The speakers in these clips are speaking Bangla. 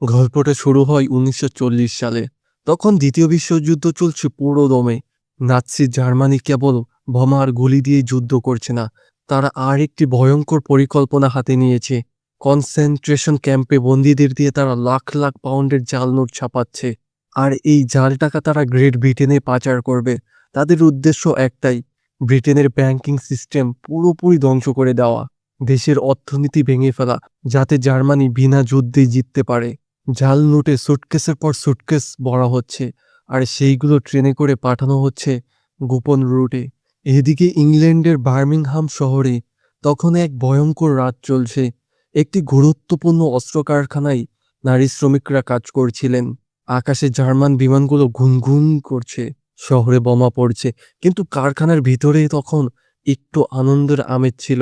গল্পটা শুরু হয় ১৯৪০ সালে। তখন দ্বিতীয় বিশ্বযুদ্ধ চলছে পুরো দমে। নাৎসি জার্মানি কেবল বোমা আর গুলি দিয়ে যুদ্ধ করছে না, তারা আরেকটি ভয়ঙ্কর পরিকল্পনা হাতে নিয়েছে। কনসেনট্রেশন ক্যাম্পে বন্দীদের দিয়ে তারা লাখ লাখ পাউন্ডের জাল নোট ছাপাচ্ছে। আর এই জাল টাকা তারা গ্রেট ব্রিটেনে পাচার করবে। তাদের উদ্দেশ্য একটাই, ব্রিটেনের ব্যাংকিং সিস্টেম পুরোপুরি ধ্বংস করে দেওয়া, দেশের অর্থনীতি ভেঙে ফেলা, যাতে জার্মানি বিনা যুদ্ধে জিততে পারে। জাল নোটে সুটকেসের পর সুটকেস ভরা হচ্ছে, আর সেইগুলো ট্রেনে করে পাঠানো হচ্ছে গোপন রুটে। এদিকে ইংল্যান্ডের বার্মিংহাম শহরে তখন এক ভয়ঙ্কর রাত চলছে। একটি গুরুত্বপূর্ণ অস্ত্র কারখানায় নারী শ্রমিকরা কাজ করছিলেন। আকাশে জার্মান বিমানগুলো গুনগুন করছে, শহরে বোমা পড়ছে, কিন্তু কারখানার ভিতরে তখন একটু আনন্দের আমেজ ছিল।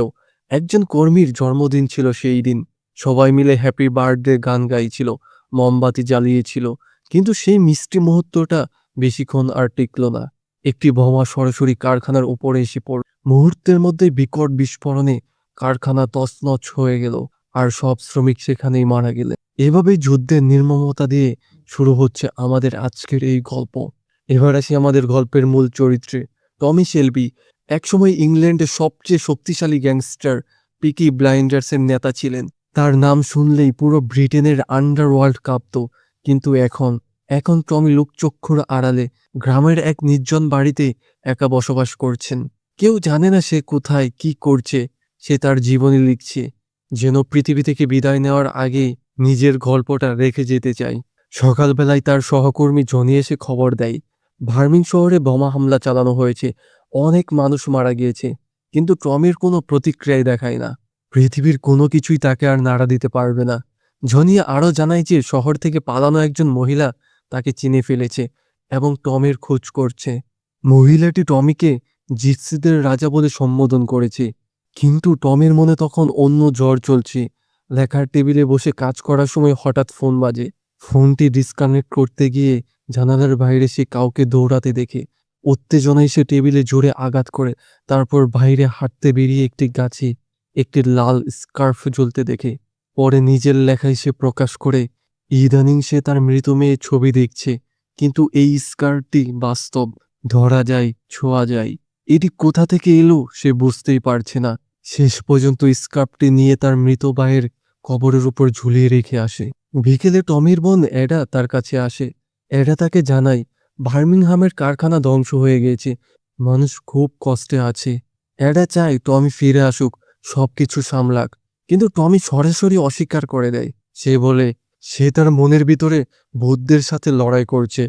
একজন কর্মীর জন্মদিন ছিল সেই দিন। সবাই মিলে হ্যাপি বার্থডে গান গাইছিল, মোমবাতি জ্বালিয়েছিল। কিন্তু সেই মিষ্টি মুহূর্তটা বেশিক্ষণ আর টিকল না। একটি বোমা সরাসরি কারখানার উপরে এসে পড়ল। মুহূর্তের মধ্যে বিকট বিস্ফোরণে কারখানা তছনছ হয়ে গেল, আর সব শ্রমিক সেখানেই মারা গেলেন। এভাবেই যুদ্ধের নির্মমতা দিয়ে শুরু হচ্ছে আমাদের আজকের এই গল্প। এবার আসি আমাদের গল্পের মূল চরিত্রে, টমি শেলবি। একসময় ইংল্যান্ডের সবচেয়ে শক্তিশালী গ্যাংস্টার পিকি ব্লাইন্ডার্সের নেতা ছিলেন। তার নাম শুনলেই পুরো ব্রিটেনের আন্ডারওয়ার্ল্ড কাঁপত। কিন্তু এখন টমি লোকচক্ষুর আড়ালে গ্রামের এক নির্জন বাড়িতে একা বসবাস করছেন। কেউ জানে না সে কোথায় কি করছে। সে তার জীবনী লিখছে, যেন পৃথিবী থেকে বিদায় নেওয়ার আগে নিজের গল্পটা রেখে যেতে চায়। সকালবেলায় তার সহকর্মী জনি এসে খবর দেয়, ভার্মিং শহরে বোমা হামলা চালানো হয়েছে, অনেক মানুষ মারা গিয়েছে। কিন্তু টমির কোনো প্রতিক্রিয়াই দেখায় না। পৃথিবীর কোনো কিছুই তাকে আর নাড়া দিতে পারবে না। জনি আরও জানায় যে শহর থেকে পালানো একজন মহিলা তাকে চিনে ফেলেছে এবং টমের খোঁজ করছে। মহিলাটি টমিকে জিপসিদের রাজা বলে সম্বোধন করেছে। কিন্তু টমের মনে তখন অন্য জ্বর চলছে। লেখার টেবিলে বসে কাজ করার সময় হঠাৎ ফোন বাজে। ফোনটি ডিসকানেক্ট করতে গিয়ে জানালার বাইরে সে কাউকে দৌড়াতে দেখে। উত্তেজনায় সে টেবিলে জোরে আঘাত করে। তারপর বাইরে হাঁটতে বেরিয়ে একটি গাছে একটি লাল স্কার্ফ জ্বলতে দেখে। পরে নিজের লেখায় সে প্রকাশ করে ইদানিং সে তার মৃত মেয়ের ছবি দেখছে, কিন্তু এই স্কার্ফটি বাস্তব, ধরা যায়, ছোঁয়া যায়। এটি কোথা থেকে এলো সে বুঝতেই পারছে না। শেষ পর্যন্ত স্কার্ফটি নিয়ে তার মৃত ভাইয়ের কবরের উপর ঝুলিয়ে রেখে আসে। বিকেলে টমির বোন অ্যাডা তার কাছে আসে। অ্যাডা তাকে জানায় বার্মিংহামের কারখানা ধ্বংস হয়ে গেছে, মানুষ খুব কষ্টে আছে। অ্যাডা চায় টমি ফিরে আসুক, সবকিছু সামলাক। কিন্তু টমি সরাসরি অস্বীকার করে দেয়। সে বলে সে তার মনের ভিতরে ভূতদের সাথে লড়াই করছে,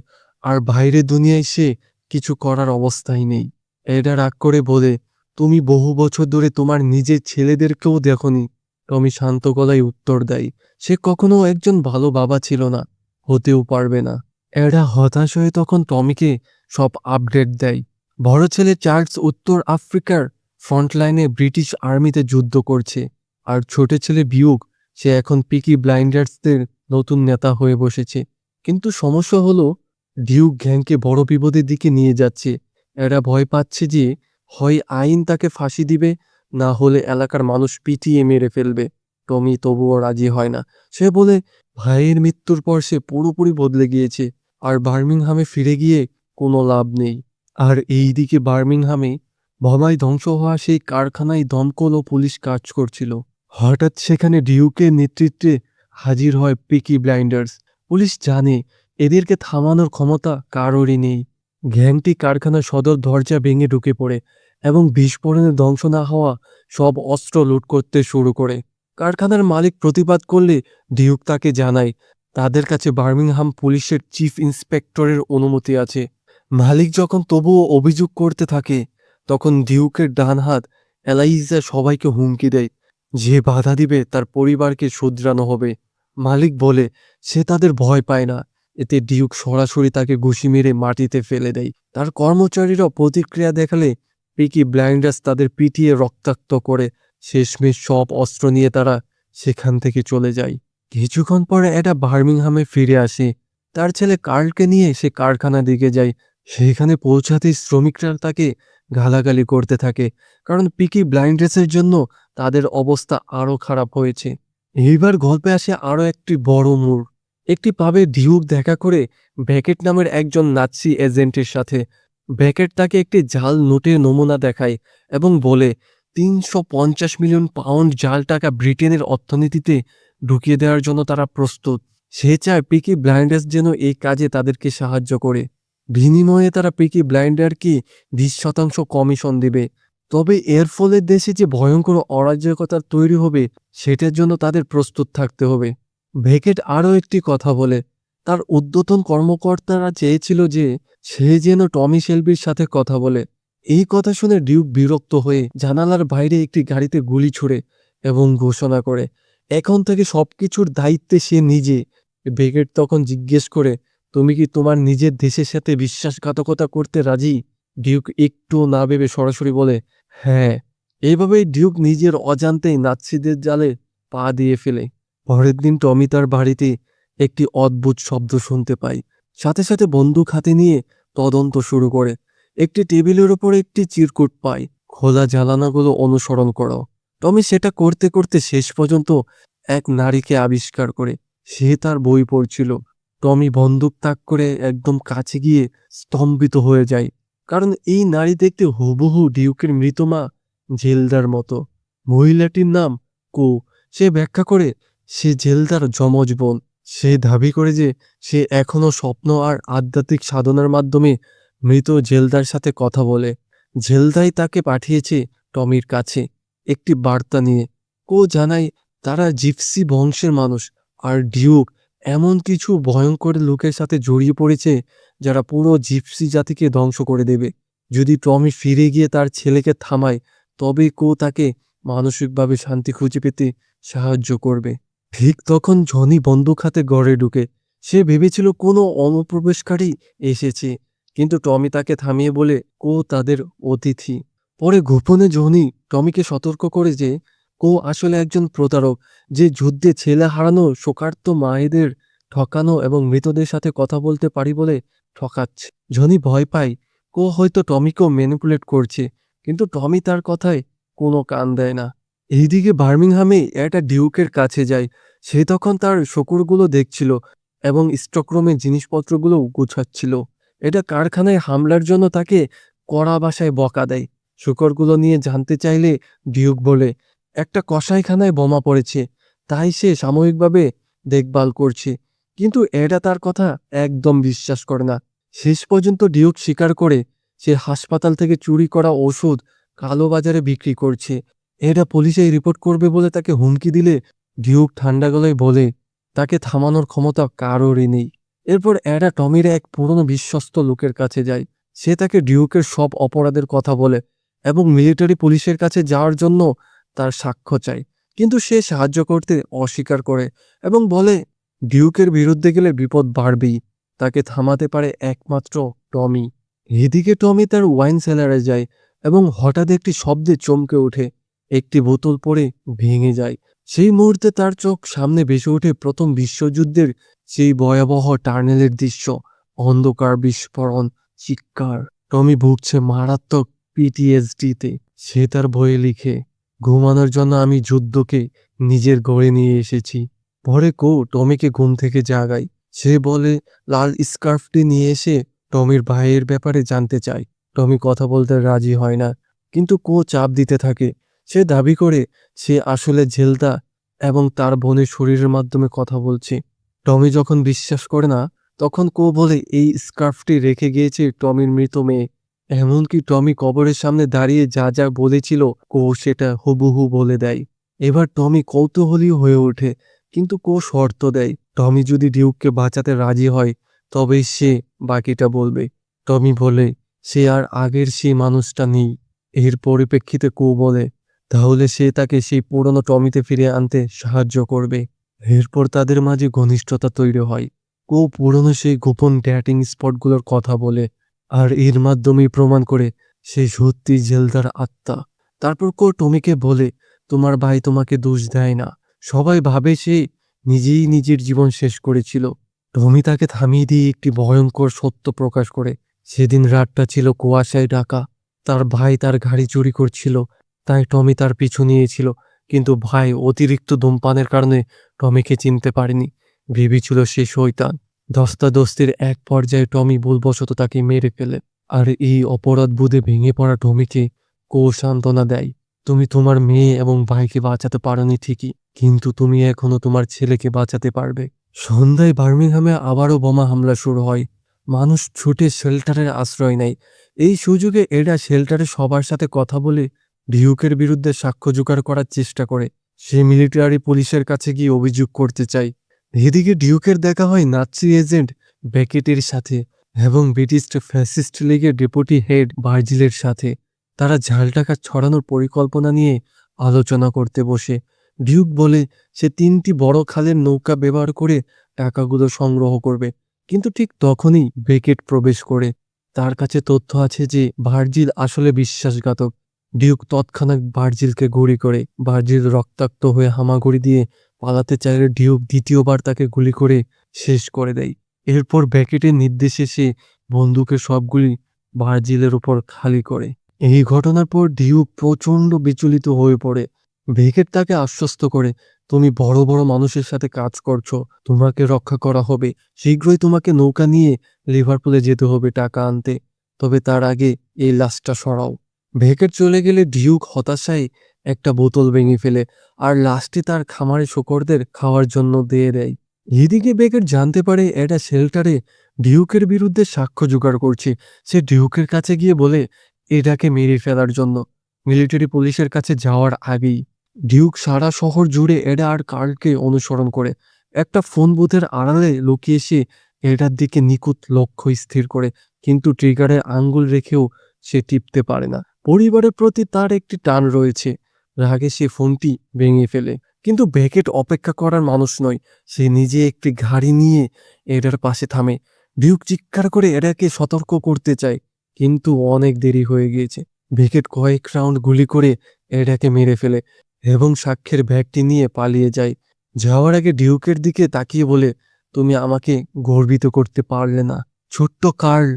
আর বাইরের দুনিয়ায় সে কিছু করার অবস্থায় নেই। অ্যাডা রাগ করে বলে, তুমি বহু বছর ধরে তোমার নিজের ছেলেদেরকেও দেখনি। টমি শান্ত গলায় উত্তর দেয়, সে কখনো একজন ভালো বাবা ছিল না, হতেও পারবে না। অ্যাডা হতাশ হয়ে তখন টমিকে সব আপডেট দেয়। বড় ছেলে চার্লস উত্তর আফ্রিকার ফ্রন্টলাইনে ব্রিটিশ আর্মিতে যুদ্ধ করছে, আর ছোট ছেলে বিউক, সে এখন পিকি ব্লাইন্ডার্সদের নতুন নেতা হয়ে বসেছে। কিন্তু সমস্যা হলো, ডিউক গ্যাংকে বড় বিপদের দিকে নিয়ে যাচ্ছে। এরা ভয় পাচ্ছে যে হয় আইন তাকে ফাঁসি দিবে, না হলে এলাকার মানুষ পিটিয়ে মেরে ফেলবে। টমি তবুও রাজি হয় না। সে বলে ভাইয়ের মৃত্যুর পর সে পুরোপুরি বদলে গিয়েছে, আর বার্মিংহামে ফিরে গিয়ে কোনো লাভ নেই। আর এইদিকে বার্মিংহামে বোমায় ধ্বংস হওয়া সেই কারখানায় দমকল ও পুলিশ কাজ করছিল। হঠাৎ সেখানে ডিউকের নেতৃত্বে হাজির হয় পিকি ব্লাইন্ডার্স। পুলিশ জানে এদেরকে থামানোর ক্ষমতা কারোরই নেই। গ্যাংটি কারখানার সদর দরজা ভেঙে ঢুকে পড়ে এবং বিস্ফোরণে ধ্বংস না হওয়া সব অস্ত্র লুট করতে শুরু করে। কারখানার মালিক প্রতিবাদ করলে ডিউক তাকে জানায় তাদের কাছে বার্মিংহাম পুলিশের চিফ ইন্সপেক্টরের অনুমতি আছে। মালিক যখন তবুও অভিযোগ করতে থাকে, তখন ডিউকের ডান হাত এলাইজা সবাইকে হুমকি দেয়, যে বাধা দিবে তার পরিবারকে শুধরানো হবে। মালিক বলে সে তাদের ভয় পায় না। এতে ডিউক সরাসরি তাকে ঘুষি মেরে মাটিতে ফেলে দেয়। তার কর্মচারীরা প্রতিক্রিয়া দেখালে পিকি ব্লাইন্ডার্স তাদের পিটিয়ে রক্তাক্ত করে। শেষমেশ সব অস্ত্র নিয়ে তারা সেখান থেকে চলে যায়। কিছুক্ষণ পরে এটা বার্মিংহামে ফিরে আসে। তার ছেলে কার্লকে নিয়ে সে কারখানার দিকে যায়। সেখানে পৌঁছাতেই শ্রমিকরা তাকে গালাগালি করতে থাকে, কারণ পিকি ব্লাইন্ডার্সের জন্য তাদের অবস্থা আরও খারাপ হয়েছে। এইবার গল্পে আসে আরও একটি বড় মোড়। একটি পাবে ডিউক দেখা করে ব্যাকেট নামের একজন নাৎসি এজেন্টের সাথে। ব্যাকেট তাকে একটি জাল নোটের নমুনা দেখায় এবং বলে ৩৫০ মিলিয়ন পাউন্ড জাল টাকা ব্রিটেনের অর্থনীতিতে ঢুকিয়ে দেওয়ার জন্য তারা প্রস্তুত। সে চায় পিকি ব্লাইন্ডার্স যেন এই কাজে তাদেরকে সাহায্য করে। বিনিময়ে তারা পিকি ব্লাইন্ডারকে ২০% কমিশন দিবে। তবে এর ফলে দেশে যে ভয়ঙ্কর অরাজকতা তৈরি হবে সেটার জন্য তাদের প্রস্তুত থাকতে হবে। বেকেট আরও একটি কথা বলে, তার ঊর্ধ্বতন কর্মকর্তারা চেয়েছিল যে সে যেন টমি শেলবির সাথে কথা বলে। এই কথা শুনে ডিউক বিরক্ত হয়ে জানালার বাইরে একটি গাড়িতে গুলি ছুড়ে এবং ঘোষণা করে এখন থেকে সবকিছুর দায়িত্বে সে নিজে। বেকেট তখন জিজ্ঞেস করে, তুমি কি তোমার নিজের দেশের সাথে বিশ্বাসঘাতকতা করতে রাজি? ডিউক একটু না ভেবে সরাসরি বলে, হ্যাঁ। এইভাবেই ডিউক নিজের অজান্তেই নাৎসিদের জালে পা দিয়ে ফেলে। পরের দিন টমি তার বাড়িতে একটি অদ্ভুত শব্দ শুনতে পায়। সাথে সাথে বন্দুক হাতে নিয়ে তদন্ত শুরু করে। একটি টেবিলের ওপর একটি চিরকুট পায়, খোলা জানালাগুলো অনুসরণ করো। টমি সেটা করতে করতে শেষ পর্যন্ত এক নারীকে আবিষ্কার করে। সে তার বই পড়ছিল। টমি বন্দুক তাক করে একদম কাছে গিয়ে স্তম্ভিত হয়ে যায়, কারণ এই নারী দেখতে হুবহু ডিউকের মৃত মা জেলদার মতো। মহিলাটির নাম কো। সে ব্যাখ্যা করে সে জেলদার যমজ বোন। সে দাবি করে যে সে এখনও স্বপ্ন আর আধ্যাত্মিক সাধনার মাধ্যমে মৃত জেলদার সাথে কথা বলে। জেলদাই তাকে পাঠিয়েছে টমির কাছে একটি বার্তা নিয়ে। কো জানায় তারা জিপসি বংশের মানুষ, আর ডিউক এমন কিছু ভয়ঙ্কর লোকের সাথে জড়িয়ে পড়েছে যারা পুরো জিপসি জাতিকে ধ্বংস করে দেবে। যদি টমি ফিরে গিয়ে তার ছেলেকে থামায় তবে কো তাকে মানসিকভাবে শান্তি খুঁজে পেতে সাহায্য করবে। ঠিক তখন জনি বন্দুক হাতে ঘরে ঢুকে। সে ভেবেছিল কোনো অনুপ্রবেশকারী এসেছে, কিন্তু টমি তাকে থামিয়ে বলে কো তাদের অতিথি। পরে গোপনে জনি টমিকে সতর্ক করে যে কো আসলে একজন প্রতারক, যে যুদ্ধে ছেলে হারানো শোকার্ত মায়েদের ঠকানো এবং মৃতদের সাথে কথা বলতে পারি বলে ঠকাচ্ছে। জনি ভয় পায় কো হয়তো টমিকেও ম্যানিপুলেট করছে, কিন্তু টমি তার কথায় কোনো কান দেয় না। এইদিকে বার্মিংহামে একটা ডিউকের কাছে যায়। সে তখন তার শকুরগুলো দেখছিল এবং স্টকরুমে জিনিসপত্রগুলো গুছাচ্ছিল। এটা কারখানায় হামলার জন্য তাকে কড়া ভাষায় বকা দেয়। শূকরগুলো নিয়ে জানতে চাইলে ডিউক বলে একটা কসাইখানায় বোমা পড়েছে, তাই সে সাময়িকভাবে দেখভাল করছে। কিন্তু এটা তার কথা একদম বিশ্বাস করে না। শেষ পর্যন্ত ডিউক স্বীকার করে সে হাসপাতাল থেকে চুরি করা ওষুধ কালোবাজারে বিক্রি করছে। এটা পুলিশে রিপোর্ট করবে বলে তাকে হুমকি দিলে ডিউক ঠান্ডা গলায় বলে তাকে থামানোর ক্ষমতা কারোরই নেই। এরপর এরা টমির এক পুরনো বিশ্বস্ত লোকের কাছে যায়। সে তাকে ডিউকের সব অপরাধের কথা বলে এবং মিলিটারি পুলিশের কাছে যাওয়ার জন্য তার সাক্ষ্য চায়, কিন্তু সে সাহায্য করতে অস্বীকার করে এবং বলে ডিউকের বিরুদ্ধে গেলে বিপদ বাড়বেই। তাকে থামাতে পারে একমাত্র টমি। এদিকে টমি তার ওয়াইন সেলারে যায় এবং হঠাৎ একটি শব্দে চমকে ওঠে। একটি বোতল পড়ে ভেঙে যায়। সেই মুহূর্তে তার চোখ সামনে ভেসে ওঠে প্রথম বিশ্বযুদ্ধের সেই ভয়াবহ টার্নেলের দৃশ্য। অন্ধকার, বিস্ফোরণ, চিৎকার। টমি ভুগছে মারাত্মক পিটিএসডিতে। সে তার বইয়ে লিখে, ঘুমানোর জন্য আমি যুদ্ধকে নিজের গড়ে নিয়ে এসেছি। পরে কো টমিকে ঘুম থেকে জাগায়। সে বলে লাল স্কার্ফটি নিয়ে এসে টমির ভাইয়ের ব্যাপারে জানতে চায়। টমি কথা বলতে রাজি হয় না, কিন্তু কো চাপ দিতে থাকে। সে দাবি করে সে আসলে জেলদা এবং তার বোনের শরীরের মাধ্যমে কথা বলছে। টমি যখন বিশ্বাস করে না, তখন কো বলে এই স্কার্ফটি রেখে গিয়েছে টমির মৃত মেয়ে। এমনকি টমি কবরের সামনে দাঁড়িয়ে যা যা বলেছিল কো সেটা হুবহু বলে দেয়। এবার টমি কৌতূহলী হয়ে ওঠে, কিন্তু কো শর্ত দেয় টমি যদি ডিউককে বাঁচাতে রাজি হয় তবেই সে বাকিটা বলবে। টমি বলে সে আর আগের সেই মানুষটা নেই। এর পরিপ্রেক্ষিতে কো বলে তাহলে সে তাকে সেই পুরনো টমিতে ফিরে আনতে সাহায্য করবে। এরপর তাদের মাঝে ঘনিষ্ঠতা তৈরি হয়। কো পুরনো সেই গোপন ডেটিং স্পটগুলোর কথা বলে, আর এর মাধ্যমেই প্রমাণ করে সে সত্যি জেলদার আত্মা। তারপর কো টমিকে বলে তোমার ভাই তোমাকে দোষ দেয় না, সবাই ভাবে সে নিজেই নিজের জীবন শেষ করেছিল। টমি তাকে থামিয়ে দিয়ে একটি ভয়ঙ্কর সত্য প্রকাশ করে। সেদিন রাতটা ছিল কুয়াশায় ঢাকা। তার ভাই তার গাড়ি চুরি করছিল, তাই টমি তার পিছু নিয়েছিল, কিন্তু ভাই অতিরিক্ত ধূমপানের কারণে টমিকে চিনতে পারেনি। ভেবেছিল সে শয়তান। ধস্তাধস্তির এক পর্যায়ে টমি ভুলবশত তাকে মেরে ফেলে। আর এই অপরাধ বোধে ভেঙে পড়া টমিকে সান্ত্বনা দেয়। তুমি তোমার মেয়ে এবং ভাইকে বাঁচাতে পারোনি ঠিকই, কিন্তু তুমি এখনো তোমার ছেলেকে বাঁচাতে পারবে। সন্ধ্যায় বার্মিংহামে আবারও বোমা হামলা শুরু হয়। মানুষ ছুটে শেল্টারের আশ্রয় নেয়। এই সুযোগে এরা শেল্টারে সবার সাথে কথা বলে ডিউকের বিরুদ্ধে সাক্ষ্য জোগাড় করার চেষ্টা করে। সে মিলিটারি পুলিশের কাছে গিয়ে অভিযোগ করতে চায়। এদিকে ডিউকের দেখা হয় নাৎসি এজেন্ট বেকেটের সাথে এবং ব্রিটিশ ফ্যাসিস্ট লীগের ডেপুটি হেড ভার্জিলের সাথে। তারা জাল টাকা ছড়ানোর পরিকল্পনা নিয়ে আলোচনা করতে বসে। ডিউক বলে সে 3টি বড় খালের নৌকা ব্যবহার করে টাকাগুলো সংগ্রহ করবে, কিন্তু ঠিক তখনই বেকেট প্রবেশ করে। তার কাছে তথ্য আছে যে ভার্জিল আসলে বিশ্বাসঘাতক। ডিউক তৎক্ষণাৎ ভার্জিলকে গুলি করে। ভার্জিল রক্তাক্ত হয়ে হামাগুড়ি দিয়ে পালাতে চাইলে ডিউক দ্বিতীয়বার তাকে গুলি করে শেষ করে দেয়। এরপর বেকেটের নির্দেশে সে বন্দুকের সবগুলি ভার্জিলের উপর খালি করে। এই ঘটনার পর ডিউক প্রচণ্ড বিচলিত হয়ে পড়ে। বেকেট তাকে আশ্বস্ত করে, তুমি বড় বড় মানুষের সাথে কাজ করছো, তোমাকে রক্ষা করা হবে। শীঘ্রই তোমাকে নৌকা নিয়ে লিভারপুলে যেতে হবে টাকা আনতে, তবে তার আগে এই লাশটা সরাও। বেকেট চলে গেলে ডিউক হতাশায় একটা বোতল ভেঙে ফেলে আর লাশটি তার খামারে শূকরদের খাওয়ার জন্য দিয়ে দেয়। এদিকে বেকেট জানতে পারে এটা শেল্টারে ডিউকের বিরুদ্ধে সাক্ষ্য জোগাড় করছে। সে ডিউকের কাছে গিয়ে বলে এটাকে মেরে ফেলার জন্য। মিলিটারি পুলিশের কাছে যাওয়ার আগেই ডিউক সারা শহর জুড়ে এডা আর কার্লকে অনুসরণ করে। একটা ফোন বুথের আড়ালে লুকিয়ে সে এটার দিকে নিখুঁত লক্ষ্য স্থির করে, কিন্তু ট্রিগারে আঙ্গুল রেখেও সে টিপতে পারে না। পরিবারের প্রতি তার একটি টান রয়েছে। রাগে সে ফোনটি ভেঙে ফেলে, কিন্তু বেকেট অপেক্ষা করার মানুষ নয়। সে নিজে একটি গাড়ি নিয়ে এডার পাশে থামে। ডিউক চিৎকার করে এডাকে সতর্ক করতে চায়, কিন্তু অনেক দেরি হয়ে গিয়েছে। বেকেট কয়েক রাউন্ড গুলি করে এডাকে মেরে ফেলে এবং সাক্ষ্যের ব্যাগটি নিয়ে পালিয়ে যায়। যাওয়ার আগে ডিউকের দিকে তাকিয়ে বলে, তুমি আমাকে গর্বিত করতে পারলে না। ছোট্ট কার্ল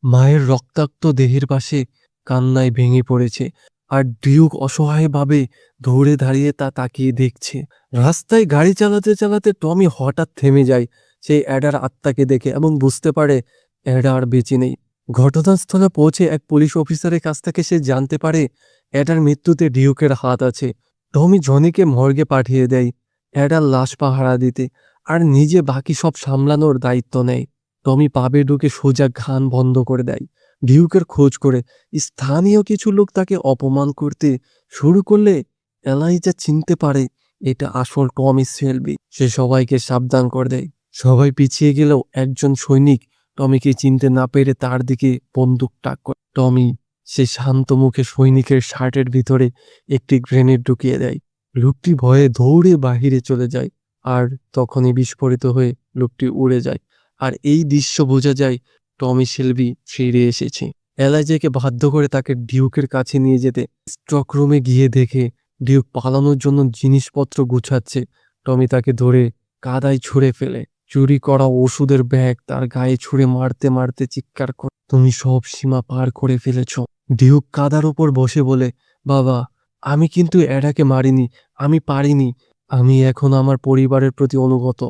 মায়ের রক্তাক্ত দেহের পাশে কান্নায় ভেঙে পড়েছে, আর ডিউক অসহায়ভাবে দৌড়ে দাঁড়িয়ে তা তাকিয়ে দেখছে। রাস্তায় গাড়ি চালাতে চালাতে টমি হঠাৎ থেমে যায়। সে অ্যাডার আত্মাকে দেখে এবং বুঝতে পারে অ্যাডা আর বেঁচে নেই। ঘটনাস্থলে পৌঁছে এক পুলিশ অফিসারের কাছ থেকে সে জানতে পারে অ্যাডার মৃত্যুতে ডিউকের হাত আছে। টমি জনিকে মর্গে পাঠিয়ে দেয় অ্যাডার লাশ পাহারা দিতে, আর নিজে বাকি সব সামলানোর দায়িত্ব নেয়। টমি পাবে ঢুকে সোজা ঘান বন্ধ করে দেয়। ডিউকের খোঁজ করে স্থানীয় কিছু লোক তাকে অপমান করতে শুরু করলে এলাইজা চিনতে পারে এটা আসল টমি শেলবি। সে সবাইকে সাবধান করে দেয়। সবাই পিছিয়ে গেলেও একজন সৈনিক টমিকে চিনতে না পেরে তার দিকে বন্দুক তাক করে। টমি সে শান্ত মুখে সৈনিকের শার্টের ভিতরে একটি গ্রেনেড ঢুকিয়ে দেয়। লোকটি ভয়ে দৌড়ে বাহিরে চলে যায়, আর তখনই বিস্ফোরিত হয়ে লোকটি উড়ে যায়। আর এই দৃশ্য বোঝা যায় টমি শেলবি ফিরে এসেছে। এলাইজাকে বাধ্য করে তাকে ডিউকের কাছে নিয়ে যেতে। স্টক রুমে গিয়ে দেখে ডিউক পালানোর জন্য জিনিসপত্র গুছাচ্ছে। টমি তাকে ধরে কাদায় ছুঁড়ে ফেলে। চুরি করা ওষুধের ব্যাগ তার গায়ে ছুঁড়ে মারতে মারতে চিৎকার করে, তুমি সব সীমা পার করে ফেলেছ। ডিউক কাদার উপর বসে বলে, বাবা, আমি কিন্তু এটাকে মারিনি, আমি পারিনি, আমি এখন আমার পরিবারের প্রতি অনুগত।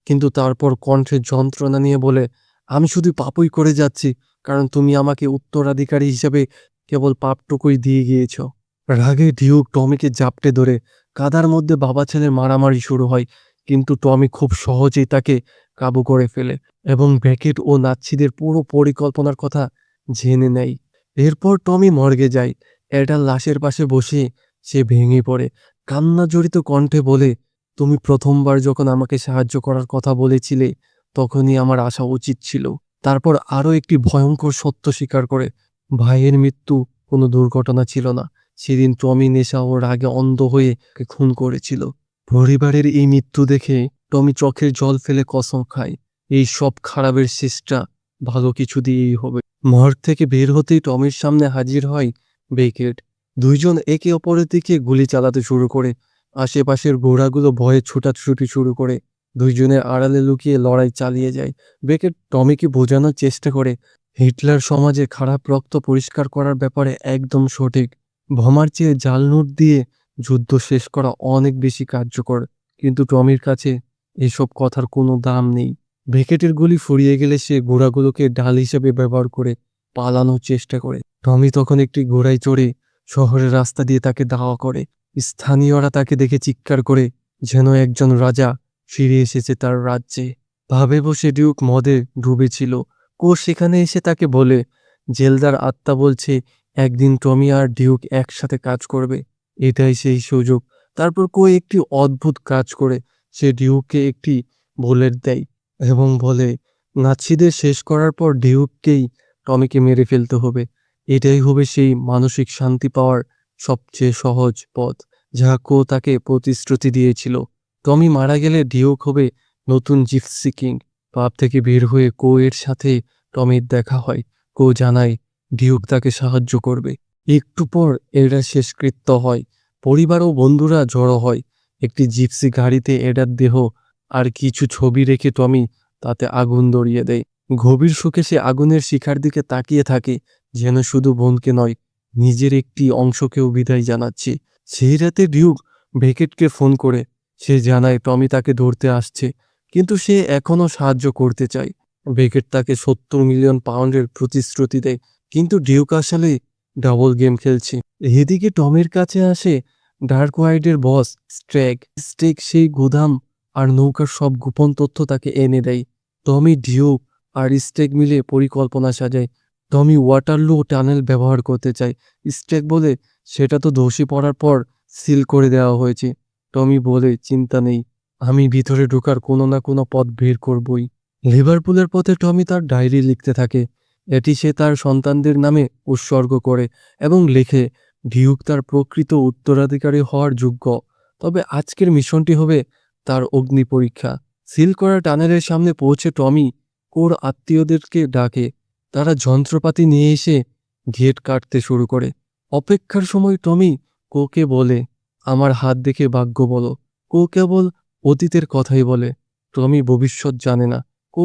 কিন্তু তারপর কণ্ঠে যন্ত্রণা নিয়ে বলে, আমি শুধু পাপই করে যাচ্ছি, কারণ তুমি আমাকে উত্তরাধিকারী হিসেবে কেবল পাপটুকুই দিয়ে গিয়েছ। রাগে ডিউক টমিকে জাপটে ধরে। কাদার মধ্যে বাবা ছেলের মারামারি শুরু হয়, কিন্তু টমি খুব সহজেই তাকে কাবু করে ফেলে এবং ব্যাকেট ও নাৎসিদের পুরো পরিকল্পনার কথা জেনে নেয়। এরপর টমি মর্গে যায়। এডার লাশের পাশে বসে সে ভেঙে পড়ে। কান্না জড়িত কণ্ঠে বলে, তুমি প্রথমবার যখন আমাকে সাহায্য করার কথা বলেছিলে তখনই আমার আসা উচিত ছিল। তারপর আরও একটি ভয়ঙ্কর সত্য স্বীকার করে, ভাইয়ের মৃত্যু কোনো দুর্ঘটনা ছিল না। সেদিন টমি নেশা ও রাগে অন্ধ হয়ে ওকে খুন করেছিল। পরিবারের এই মৃত্যু দেখে টমি চোখের জল ফেলে কসম খায়, এই সব খারাপের শেষটা ভালো কিছু দিয়েই হবে। মর্গ থেকে বের হতেই টমির সামনে হাজির হয় বেকেট। দুইজন একে অপরের দিকে গুলি চালাতে শুরু করে। আশেপাশের ঘোড়াগুলো ভয়ে ছুটাছুটি শুরু করে। দুইজনের আড়ালে লুকিয়ে লড়াই চালিয়ে যায়। বেকেট টমিকে বোঝানোর চেষ্টা করে হিটলার সমাজে খারাপ রক্ত পরিষ্কার করার ব্যাপারে একদম সঠিক। বোমার চেয়ে জাল নোট দিয়ে যুদ্ধ শেষ করা অনেক বেশি কার্যকর। কিন্তু টমির কাছে এসব কথার কোনো দাম নেই। বেকেটের গুলি ফুরিয়ে গেলে সে ঘোড়াগুলোকে ঢাল হিসেবে ব্যবহার করে পালানোর চেষ্টা করে। টমি তখন একটি ঘোড়ায় চড়ে শহরের রাস্তা দিয়ে তাকে ধাওয়া করে। স্থানীয়রা তাকে দেখে চিৎকার করে যেন একজন রাজা ফিরে এসেছে তার রাজ্যে। ভাবে বসে ডিউক মদে ডুবেছিল। সেখানে এসে তাকে বলে, জেলদার আত্মা বলছে একদিন টমি আর ডিউক একসাথে কাজ করবে। এটাই সেই সুযোগ। তারপর একটি অদ্ভুত কাজ করে। সে ডিউককে একটি বুলেট দেয় এবং বলে, নাৎসিদের শেষ করার পর ডিউককেই টমিকে মেরে ফেলতে হবে। এটাই হবে সেই মানসিক শান্তি পাওয়ার সবচেয়ে সহজ পথ, যা তাকে প্রতিশ্রুতি দিয়েছিল। টমি মারা গেলে ডিউক হবে নতুন জিপসি কিং। পাপ থেকে বের হয়ে এর সাথে টমির দেখা হয়। জানায় ডিউক তাকে সাহায্য করবে। একটু পর এডার শেষকৃত্য হয়। পরিবার ও বন্ধুরা জড়ো হয়। একটি জিপসি গাড়িতে এডার দেহ আর কিছু ছবি রেখে টমি তাতে আগুন ধরিয়ে দেয়। গভীর শোকে সে আগুনের শিখার দিকে তাকিয়ে থাকে, যেন শুধু বোনকে নয়, নিজের একটি অংশকেও বিদায় জানাচ্ছে। সেই রাতে ডিউক বেকেটকে ফোন করে সে জানায় টমি তাকে ধরতে আসছে, কিন্তু সে এখনও সাহায্য করতে চায়। বেকেট তাকে 70 মিলিয়ন পাউন্ডের প্রতিশ্রুতি দেয়, কিন্তু ডিউক আসলে ডাবল গেম খেলছে। এদিকে টমির কাছে আসে ডার্ক ওয়াইডের বস স্টেক সেই গুদাম আর নৌকার সব গোপন তথ্য তাকে এনে দেয়। টমি, ডিউক আর স্টেক মিলে পরিকল্পনা সাজায়। টমি ওয়াটারলু টানেল ব্যবহার করতে চায়। স্টেক বলে সেটা তো ধসে পড়ার পর সিল করে দেওয়া হয়েছে। টমি বলে, চিন্তা নেই, আমি ভিতরে ঢোকার কোনো না কোনো পথ বের করবই। লিভারপুলের পথে টমি তার ডায়েরি লিখতে থাকে। এটি সে তার সন্তানদের নামে উৎসর্গ করে এবং লেখে, ডিউক তার প্রকৃত উত্তরাধিকারী হওয়ার যোগ্য, তবে আজকের মিশনটি হবে তার অগ্নি পরীক্ষা। সিল করা টানেলের সামনে পৌঁছে টমি আত্মীয়দেরকে ডাকে। তারা যন্ত্রপাতি নিয়ে এসে গেট কাটতে শুরু করে। অপেক্ষার সময় টমি কে বলে, আমার হাত দেখে ভাগ্য বলো। কেবল অতীতের কথাই বলে। টমি ভবিষ্যৎ জানে না।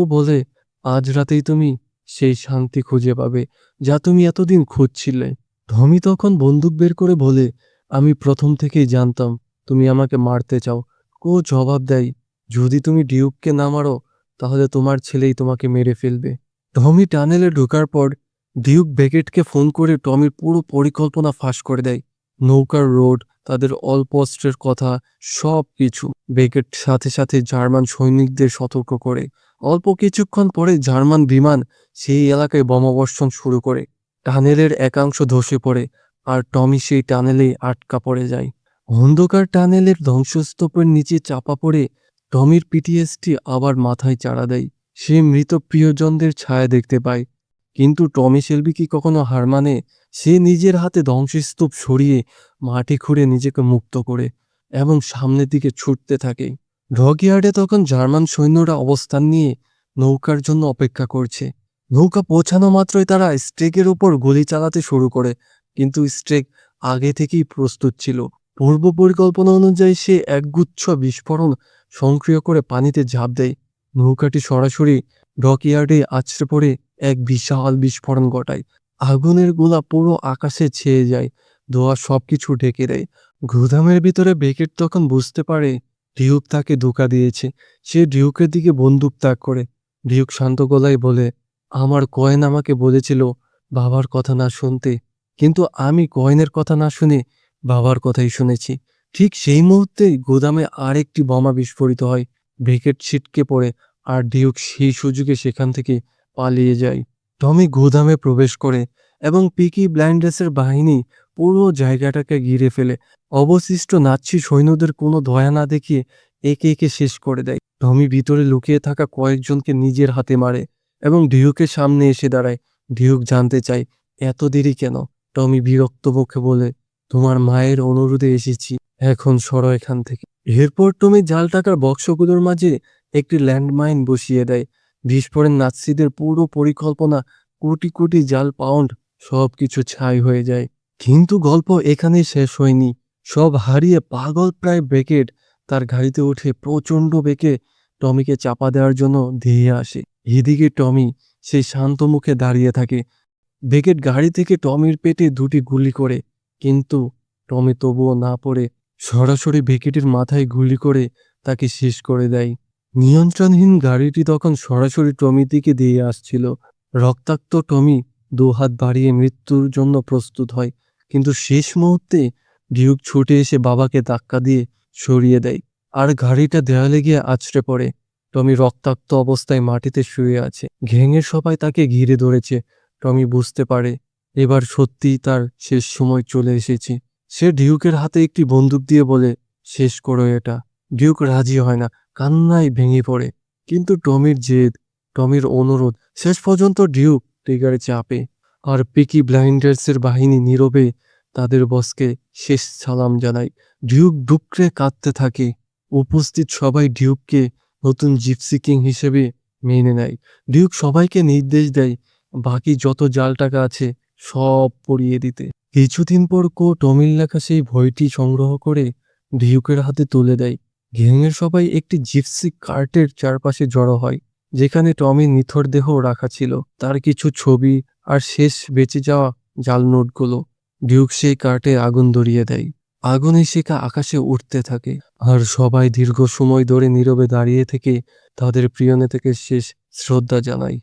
বলে, আজ রাতেই তুমি সেই শান্তি খুঁজে পাবে যা তুমি এতদিন খুঁজছিলে। টমি তখন বন্দুক বের করে বলে, আমি প্রথম থেকেই জানতাম তুমি আমাকে মারতে চাও। জবাব দেয়, যদি তুমি ডিউককে না মারো তাহলে তোমার ছেলেই তোমাকে মেরে ফেলবে। টমি টানেলে ঢোকার পর ডিউক বেকেটকে ফোন করে টমির পুরো পরিকল্পনা ফাঁস করে দেয়। নৌকার রোড, তাদের অল্প অস্ত্রের কথা, সব কিছু। বেকেট সাথে সাথে জার্মান সৈনিকদের সতর্ক করে। অল্প কিছুক্ষণ পরে জার্মান বিমান সেই এলাকায় বোমাবর্ষণ শুরু করে। টানেলের একাংশ ধসে পড়ে আর টমি সেই টানেলেই আটকা পড়ে যায়। অন্ধকার টানেলের ধ্বংসস্তূপের নিচে চাপা পড়ে টমির পিটিএসডি আবার মাথায় চাড়া দেয়। সে মৃত প্রিয়জনদের ছায়া দেখতে পায়, কিন্তু টমি শেলবি কি কখনো হার মানে? সে নিজের হাতে ধ্বংসস্তূপ সরিয়ে মাটি খুঁড়ে নিজেকে মুক্ত করে এবং সামনের দিকে ছুটতে থাকে। ডকইয়ার্ডে তখন জার্মান সৈন্যরা অবস্থান নিয়ে নৌকার জন্য অপেক্ষা করছে। নৌকা পৌঁছানো মাত্রই তারা স্ট্রেকের উপর গুলি চালাতে শুরু করে, কিন্তু স্ট্রেক আগে থেকেই প্রস্তুত ছিল। পূর্ব পরিকল্পনা অনুযায়ী সে একগুচ্ছ বিস্ফোরণ সক্রিয় করে পানিতে ঝাঁপ দেয়। নৌকাটি সরাসরি ডকইয়ার্ডে আছড়ে পড়ে এক বিশাল বিস্ফোরণ ঘটায়। আগুনের গোলা পুরো আকাশে ছেয়ে যায়, ধোঁয়া সবকিছু ঢেকে দেয়। গুদামের ভিতরে বেকেট তখন বুঝতে পারে ডিউক তাকে ধোঁকা দিয়েছে। সে ডিউকের দিকে বন্দুক তাক করে। ডিউক শান্ত গলায় বলে, আমার কয়েন আমাকে বলেছিল বাবার কথা না শুনতে, কিন্তু আমি কয়েনের কথা না শুনে বাবার কথাই শুনেছি। ঠিক সেই মুহূর্তেই গুদামে আরেকটি বোমা বিস্ফোরিত হয়। বেকেট ছিটকে পড়ে আর ডিউক সেই সুযোগে সেখান থেকে পালিয়ে যায়। টমি গুদামে প্রবেশ করে এবং পিকি ব্লাইন্ডার্সের বাহিনী পুরো জায়গাটাকে ঘিরে ফেলে। অবশিষ্ট নাৎসি সৈন্যদের কোনো দয়া না দেখিয়ে একে একে শেষ করে দেয়। টমি ভিতরে লুকিয়ে থাকা কয়েকজনকে নিজের হাতে মারে এবং ডিউকের সামনে এসে দাঁড়ায়। ডিউক জানতে চায়, এত দেরি কেন? টমি বিরক্ত মুখে বলে, তোমার মায়ের অনুরোধে এসেছি, এখন সরো এখান থেকে। এরপর টমি জাল টাকার বক্সগুলোর মাঝে একটি ল্যান্ডমাইন বসিয়ে দেয়। বিস্ফোরণ নাৎসিদের পুরো পরিকল্পনা, কোটি কোটি জাল পাউন্ড, সবকিছু ছাই হয়ে যায়। কিন্তু গল্প এখানেই শেষ হয়নি। সব হারিয়ে পাগল প্রায় বেকেট তার গাড়িতে উঠে প্রচণ্ড বেগে টমিকে চাপা দেওয়ার জন্য ধেয়ে আসে। এদিকে টমি সেই শান্ত মুখে দাঁড়িয়ে থাকে। বেকেট গাড়ি থেকে টমির পেটে দুটি গুলি করে, কিন্তু টমি তবুও না পড়ে সরাসরি বেকেটের মাথায় গুলি করে তাকে শেষ করে দেয়। নিয়ন্ত্রণহীন গাড়িটি তখন সরাসরি টমির দিকে দিয়ে আসছিল। রক্তাক্ত টমি দুহাত বাড়িয়ে মৃত্যুর জন্য প্রস্তুত হয়, কিন্তু শেষ মুহূর্তে ডিউক ছুটে এসে বাবাকে ধাক্কা দিয়ে সরিয়ে দেয়, আর গাড়িটা দেয়ালে গিয়ে আছড়ে পড়ে। টমি রক্তাক্ত অবস্থায় মাটিতে শুয়ে আছে। গ্যাংয়ের সবাই তাকে ঘিরে ধরেছে। টমি বুঝতে পারে এবার সত্যিই তার শেষ সময় চলে এসেছে। সে ডিউকের হাতে একটি বন্দুক দিয়ে বলে, শেষ করো এটা। ডিউক রাজি হয় না, কান্নায় ভেঙে পড়ে। কিন্তু টমির জেদ, টমির অনুরোধ, শেষ পর্যন্ত ডিউক ট্রিগারে চাপে। আর পিকি ব্লাইন্ডার্সের বাহিনী নীরবে তাদের বসকে শেষ সালাম জানায়। ডিউক ডুকরে কাঁদতে থাকে। উপস্থিত সবাই ডিউককে নতুন জিপসি কিং হিসেবে মেনে নেয়। ডিউক সবাইকে নির্দেশ দেয় বাকি যত জাল টাকা আছে সব পরিয়ে দিতে। কিছুদিন পর টমির লেখা সেই বইটি সংগ্রহ করে ডিউকের হাতে তুলে দেয়। গ্যাংয়ের সবাই একটি জিপসি কার্টের চারপাশে জড়ো হয়, যেখানে টমির নিথর দেহ রাখা ছিল, তার কিছু ছবি আর শেষ বেঁচে যাওয়া জাল নোটগুলো। ডিউক সেই কার্টে আগুন ধরিয়ে দেয়। আগুনের শিখা আকাশে উঠতে থাকে, আর সবাই দীর্ঘ সময় ধরে নীরবে দাঁড়িয়ে থেকে তাদের প্রিয় নেতাকে শেষ শ্রদ্ধা জানায়।